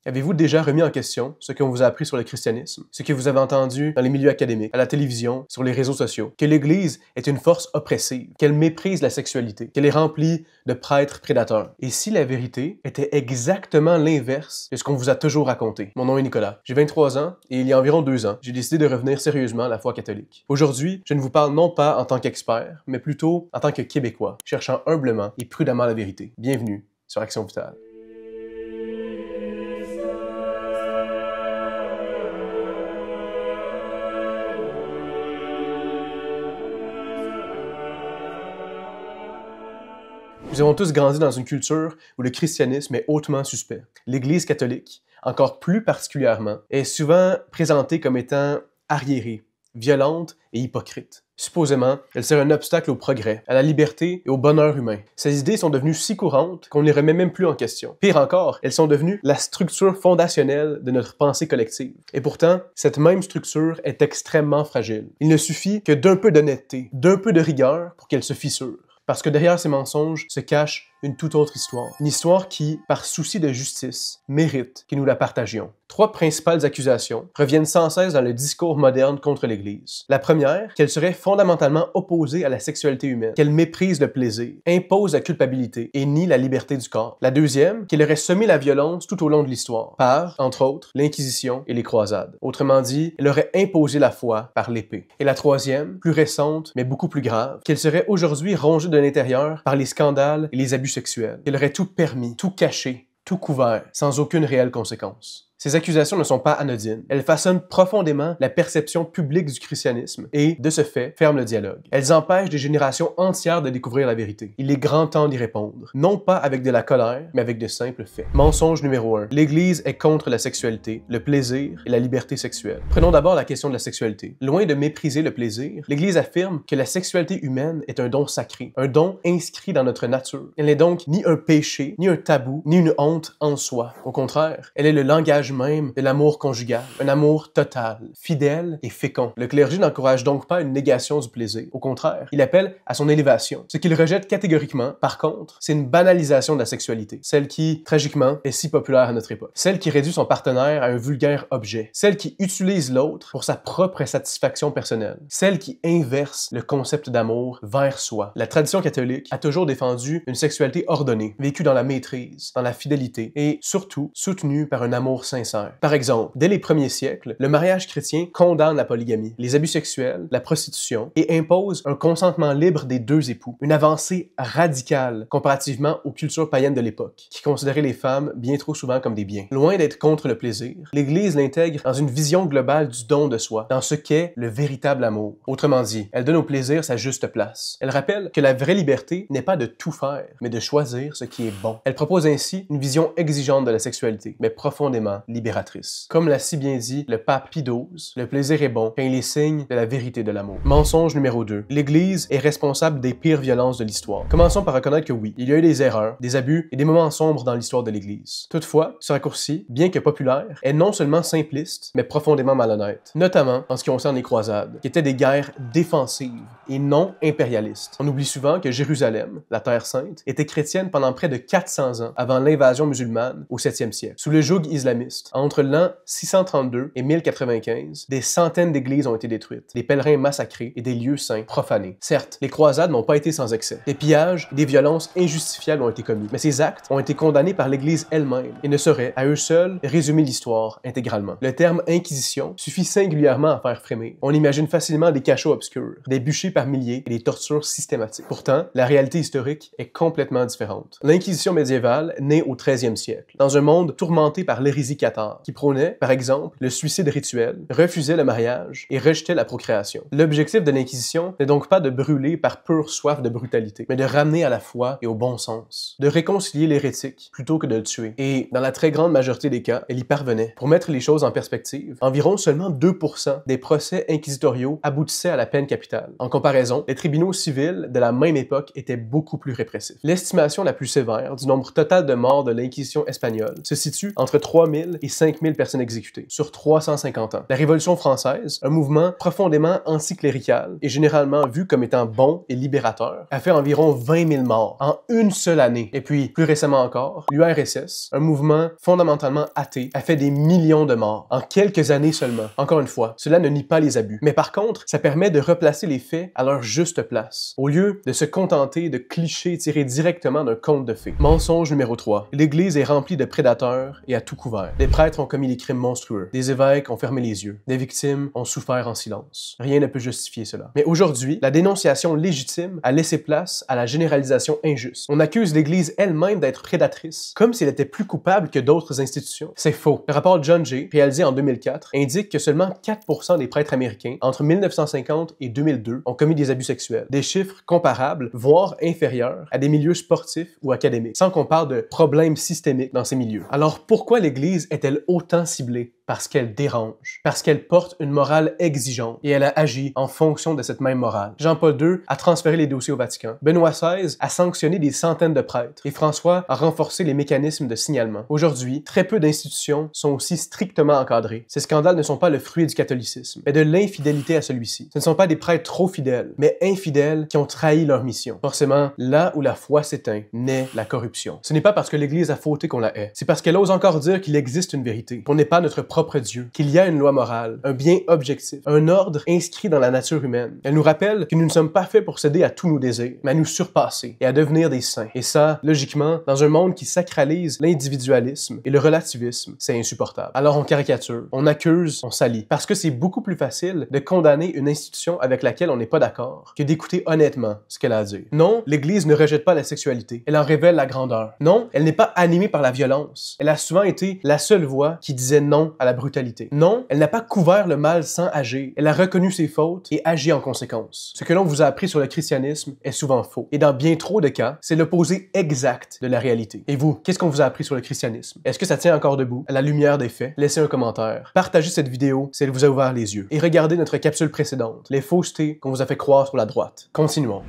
Avez-vous déjà remis en question ce qu'on vous a appris sur le christianisme, ce que vous avez entendu dans les milieux académiques, à la télévision, sur les réseaux sociaux, que l'Église est une force oppressive, qu'elle méprise la sexualité, qu'elle est remplie de prêtres prédateurs? Et si la vérité était exactement l'inverse de ce qu'on vous a toujours raconté? Mon nom est Nicolas, j'ai 23 ans et il y a environ 2 ans, j'ai décidé de revenir sérieusement à la foi catholique. Aujourd'hui, je ne vous parle non pas en tant qu'expert, mais plutôt en tant que Québécois, cherchant humblement et prudemment la vérité. Bienvenue sur Action Vitale. Nous avons tous grandi dans une culture où le christianisme est hautement suspect. L'Église catholique, encore plus particulièrement, est souvent présentée comme étant arriérée, violente et hypocrite. Supposément, elle sert un obstacle au progrès, à la liberté et au bonheur humain. Ces idées sont devenues si courantes qu'on ne les remet même plus en question. Pire encore, elles sont devenues la structure fondationnelle de notre pensée collective. Et pourtant, cette même structure est extrêmement fragile. Il ne suffit que d'un peu d'honnêteté, d'un peu de rigueur pour qu'elle se fissure. Parce que derrière ces mensonges se cache une toute autre histoire. Une histoire qui, par souci de justice, mérite que nous la partagions. 3 principales accusations reviennent sans cesse dans le discours moderne contre l'Église. La première, qu'elle serait fondamentalement opposée à la sexualité humaine, qu'elle méprise le plaisir, impose la culpabilité et nie la liberté du corps. La deuxième, qu'elle aurait semé la violence tout au long de l'histoire, par, entre autres, l'Inquisition et les croisades. Autrement dit, elle aurait imposé la foi par l'épée. Et la troisième, plus récente, mais beaucoup plus grave, qu'elle serait aujourd'hui rongée de l'intérieur par les scandales et les abus sexuels. Elle aurait tout permis, tout caché, tout couvert, sans aucune réelle conséquence. Ces accusations ne sont pas anodines. Elles façonnent profondément la perception publique du christianisme et, de ce fait, ferment le dialogue. Elles empêchent des générations entières de découvrir la vérité. Il est grand temps d'y répondre. Non pas avec de la colère, mais avec de simples faits. Mensonge numéro 1. L'Église est contre la sexualité, le plaisir et la liberté sexuelle. Prenons d'abord la question de la sexualité. Loin de mépriser le plaisir, l'Église affirme que la sexualité humaine est un don sacré, un don inscrit dans notre nature. Elle n'est donc ni un péché, ni un tabou, ni une honte en soi. Au contraire, elle est le langage même de l'amour conjugal, un amour total, fidèle et fécond. Le clergé n'encourage donc pas une négation du plaisir. Au contraire, il appelle à son élévation. Ce qu'il rejette catégoriquement, par contre, c'est une banalisation de la sexualité, celle qui, tragiquement, est si populaire à notre époque. Celle qui réduit son partenaire à un vulgaire objet. Celle qui utilise l'autre pour sa propre satisfaction personnelle. Celle qui inverse le concept d'amour vers soi. La tradition catholique a toujours défendu une sexualité ordonnée, vécue dans la maîtrise, dans la fidélité et, surtout, soutenue par un amour sincère. Par exemple, dès les premiers siècles, le mariage chrétien condamne la polygamie, les abus sexuels, la prostitution et impose un consentement libre des 2 époux. Une avancée radicale comparativement aux cultures païennes de l'époque, qui considéraient les femmes bien trop souvent comme des biens. Loin d'être contre le plaisir, l'Église l'intègre dans une vision globale du don de soi, dans ce qu'est le véritable amour. Autrement dit, elle donne au plaisir sa juste place. Elle rappelle que la vraie liberté n'est pas de tout faire, mais de choisir ce qui est bon. Elle propose ainsi une vision exigeante de la sexualité, mais profondément libératrice. Comme l'a si bien dit le pape Pie XII, le plaisir est bon quand il est signe de la vérité de l'amour. Mensonge numéro 2. L'Église est responsable des pires violences de l'histoire. Commençons par reconnaître que oui, il y a eu des erreurs, des abus et des moments sombres dans l'histoire de l'Église. Toutefois, ce raccourci, bien que populaire, est non seulement simpliste, mais profondément malhonnête. Notamment en ce qui concerne les croisades, qui étaient des guerres défensives et non impérialistes. On oublie souvent que Jérusalem, la Terre sainte, était chrétienne pendant près de 400 ans avant l'invasion musulmane au 7e siècle. Sous le joug islamiste, entre l'an 632 et 1095, des centaines d'églises ont été détruites, des pèlerins massacrés et des lieux saints profanés. Certes, les croisades n'ont pas été sans excès. Des pillages et des violences injustifiables ont été commis, mais ces actes ont été condamnés par l'Église elle-même et ne sauraient, à eux seuls, résumer l'histoire intégralement. Le terme Inquisition suffit singulièrement à faire frémir. On imagine facilement des cachots obscurs, des bûchers par milliers et des tortures systématiques. Pourtant, la réalité historique est complètement différente. L'Inquisition médiévale naît au 13e siècle, dans un monde tourmenté par l'hérésie cathare, qui prônait, par exemple, le suicide rituel, refusait le mariage et rejetait la procréation. L'objectif de l'Inquisition n'est donc pas de brûler par pure soif de brutalité, mais de ramener à la foi et au bon sens, de réconcilier l'hérétique plutôt que de le tuer. Et, dans la très grande majorité des cas, elle y parvenait. Pour mettre les choses en perspective, environ seulement 2% des procès inquisitoriaux aboutissaient à la peine capitale. En comparaison, les tribunaux civils de la même époque étaient beaucoup plus répressifs. L'estimation la plus sévère du nombre total de morts de l'Inquisition espagnole se situe entre 3000 000 et 5 000 personnes exécutées sur 350 ans. La Révolution française, un mouvement profondément anticlérical et généralement vu comme étant bon et libérateur, a fait environ 20 000 morts en une seule année. Et puis, plus récemment encore, l'URSS, un mouvement fondamentalement athée, a fait des millions de morts en quelques années seulement. Encore une fois, cela ne nie pas les abus. Mais par contre, ça permet de replacer les faits à leur juste place, au lieu de se contenter de clichés tirés directement d'un conte de fées. Mensonge numéro 3. L'Église est remplie de prédateurs et à tout couvert. Des prêtres ont commis des crimes monstrueux. Des évêques ont fermé les yeux. Des victimes ont souffert en silence. Rien ne peut justifier cela. Mais aujourd'hui, la dénonciation légitime a laissé place à la généralisation injuste. On accuse l'Église elle-même d'être prédatrice, comme si elle était plus coupable que d'autres institutions. C'est faux. Le rapport John Jay, réalisé en 2004, indique que seulement 4% des prêtres américains, entre 1950 et 2002, ont commis des abus sexuels. Des chiffres comparables, voire inférieurs, à des milieux sportifs ou académiques, sans qu'on parle de problèmes systémiques dans ces milieux. Alors pourquoi l'Église est-elle autant ciblée? Parce qu'elle dérange, parce qu'elle porte une morale exigeante et elle a agi en fonction de cette même morale. Jean-Paul II a transféré les dossiers au Vatican. Benoît XVI a sanctionné des centaines de prêtres et François a renforcé les mécanismes de signalement. Aujourd'hui, très peu d'institutions sont aussi strictement encadrées. Ces scandales ne sont pas le fruit du catholicisme, mais de l'infidélité à celui-ci. Ce ne sont pas des prêtres trop fidèles, mais infidèles qui ont trahi leur mission. Forcément, là où la foi s'éteint, naît la corruption. Ce n'est pas parce que l'Église a fauté qu'on la hait. C'est parce qu'elle ose encore dire qu'il existe une vérité, qu'on n'est pas notre propre Dieu, qu'il y a une loi morale, un bien objectif, un ordre inscrit dans la nature humaine. Elle nous rappelle que nous ne sommes pas faits pour céder à tous nos désirs, mais à nous surpasser et à devenir des saints. Et ça, logiquement, dans un monde qui sacralise l'individualisme et le relativisme, c'est insupportable. Alors on caricature, on accuse, on salit, parce que c'est beaucoup plus facile de condamner une institution avec laquelle on n'est pas d'accord que d'écouter honnêtement ce qu'elle a à dire. Non, l'Église ne rejette pas la sexualité, elle en révèle la grandeur. Non, elle n'est pas animée par la violence. Elle a souvent été la seule voix qui disait non à la brutalité. Non, elle n'a pas couvert le mal sans agir. Elle a reconnu ses fautes et agi en conséquence. Ce que l'on vous a appris sur le christianisme est souvent faux. Et dans bien trop de cas, c'est l'opposé exact de la réalité. Et vous, qu'est-ce qu'on vous a appris sur le christianisme? Est-ce que ça tient encore debout? À la lumière des faits, laissez un commentaire. Partagez cette vidéo si elle vous a ouvert les yeux. Et regardez notre capsule précédente, les faussetés qu'on vous a fait croire sur la droite. Continuons.